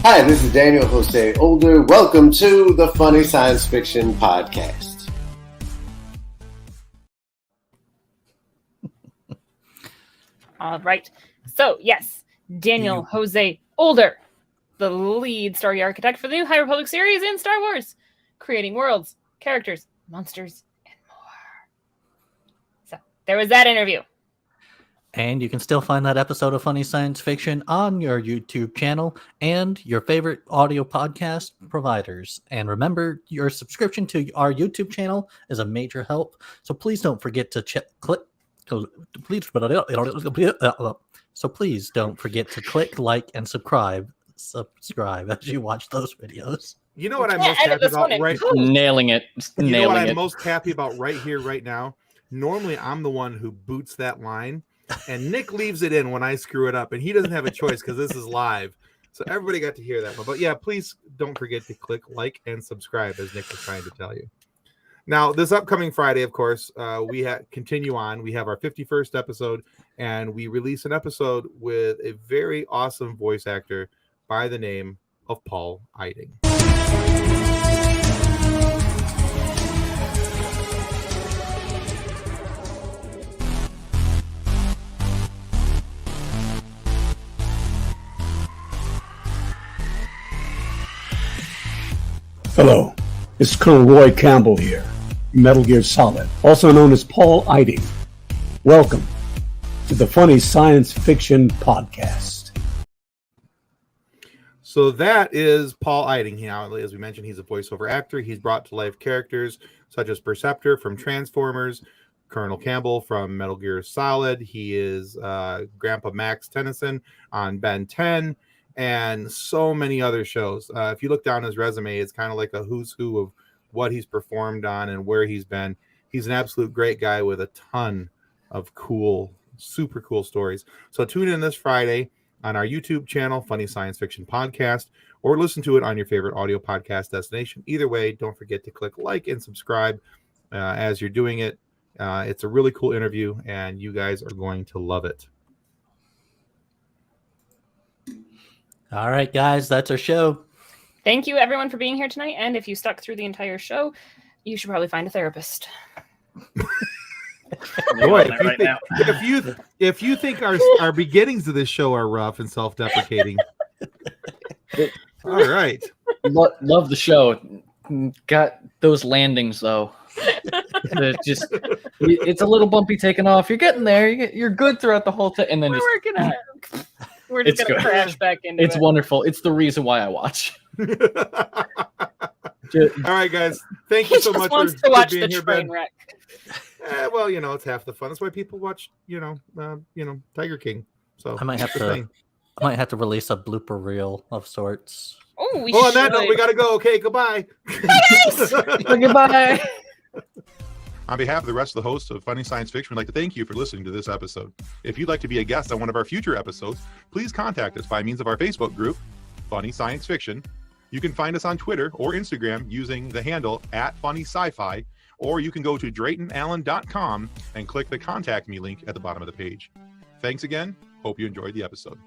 Hi, this is Daniel Jose Older. Welcome to the Funny Science Fiction Podcast. All right. So, yes, Daniel Jose Older, the lead story architect for the new High Republic series in Star Wars, creating worlds, characters, monsters, and more. So, there was that interview. And you can still find that episode of Funny Science Fiction on your YouTube channel and your favorite audio podcast providers. And remember, your subscription to our YouTube channel is a major help. So please don't forget to click. So please don't forget to click, like, and subscribe as you watch those videos. You know what I'm most happy about right Nailing it. You know what I'm Nailing it. most happy about right here, right now? Normally, I'm the one who boots that line, and Nick leaves it in when I screw it up, and he doesn't have a choice because this is live. So everybody got to hear that. But yeah, please don't forget to click like and subscribe, as Nick was trying to tell you. Now, this upcoming Friday, of course, we continue on. We have our 51st episode, and we release an episode with a very awesome voice actor by the name of Paul Eiding. Hello, it's Colonel Roy Campbell here, Metal Gear Solid, also known as Paul Eiding. Welcome to the Funny Science Fiction Podcast. So that is Paul Eiding. Now, as we mentioned, he's a voiceover actor. He's brought to life characters such as Perceptor from Transformers, Colonel Campbell from Metal Gear Solid. He is Grandpa Max Tennyson on Ben 10. And so many other shows. If you look down his resume, it's kind of like a who's who of what he's performed on and where he's been. He's an absolute great guy with a ton of cool, super cool stories. So tune in this Friday on our YouTube channel, Funny Science Fiction Podcast, or listen to it on your favorite audio podcast destination. Either way, don't forget to click like and subscribe as you're doing it. It's a really cool interview, and you guys are going to love it. All right, guys, that's our show. Thank you, everyone, for being here tonight. And if you stuck through the entire show, you should probably find a therapist. Boy, if you think our beginnings of this show are rough and self-deprecating, all right. Love the show. Got those landings though. It's a little bumpy taking off. You're getting there. You're good throughout the whole time, and then We're just working on it. We're just It's going to good. crash back into it's it. wonderful. It's the reason why I watch. All right, guys. Thank He you so just much wants for to watch being the here, train Ben. wreck. Well, it's half the fun. That's why people watch, Tiger King. So I might have to release a blooper reel of sorts. Oh, we on should. that note, we got to go. Okay, goodbye. Goodbye. On behalf of the rest of the hosts of Funny Science Fiction, we'd like to thank you for listening to this episode. If you'd like to be a guest on one of our future episodes, please contact us by means of our Facebook group, Funny Science Fiction. You can find us on Twitter or Instagram using the handle @FunnySci-Fi, or you can go to DraytonAllen.com and click the Contact Me link at the bottom of the page. Thanks again. Hope you enjoyed the episode.